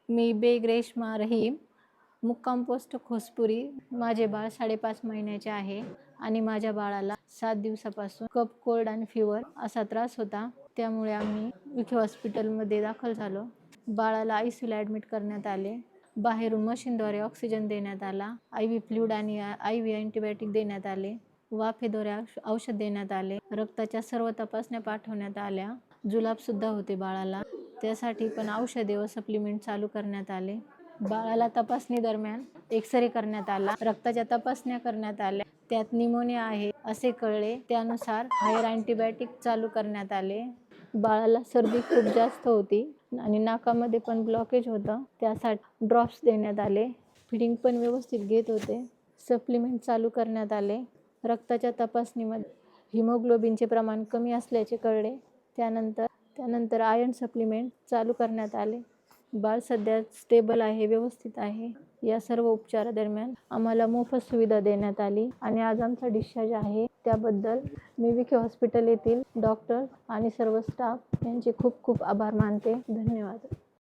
मी बेग रेश्मा रहीम, मुक्काम पोस्ट खोसपुरी. माझे बाळ 5.5 महिन्याचे आहे आणि माझ्या बाळाला 7 दिवसापासून कफ, कोल्ड आणि फिवर असा त्रास होता. त्यामुळे आम्ही विखे हॉस्पिटलमध्ये दाखल झालो. बाळाला ICUला ॲडमिट करण्यात आले. बाहेरून मशीनद्वारे ऑक्सिजन देण्यात आला. IV फ्लूइड आणि IV अँटीबायोटिक देण्यात आले. वाफेद्वारे औषध देण्यात आले. रक्ताच्या सर्व तपासण्या पाठवण्यात आल्या. जुलाबसुद्धा होते बाळाला, त्यासाठी पण औषधे व सप्लिमेंट चालू करण्यात आले. बाळाला तपासणी दरम्यान एक्सरे करण्यात आला. रक्ताच्या तपासण्या करण्यात आल्या. त्यात निमोनिया आहे असे कळले. त्यानुसार हायर अँटीबायोटिक चालू करण्यात आले. बाळाला सर्दी खूप जास्त होती आणि नाकामध्ये पण ब्लॉकेज होतं. त्यासाठी ड्रॉप्स देण्यात आले. फिडिंग पण व्यवस्थित घेत होते. सप्लिमेंट चालू करण्यात आले. रक्ताच्या तपासणीमध्ये हिमोग्लोबिनचे प्रमाण कमी असल्याचे कळले. त्यानंतर आयर्न सप्लिमेंट चालू करण्यात आले. बाळ सध्या स्टेबल आहे, व्यवस्थित आहे. या सर्व उपचारादरम्यान आम्हाला मोफत सुविधा देण्यात आली आणि आज आमचा डिस्चार्ज आहे. त्याबद्दल मी विखे हॉस्पिटल येथील डॉक्टर आणि सर्व स्टाफ यांचे खूप खूप आभार मानते. धन्यवाद.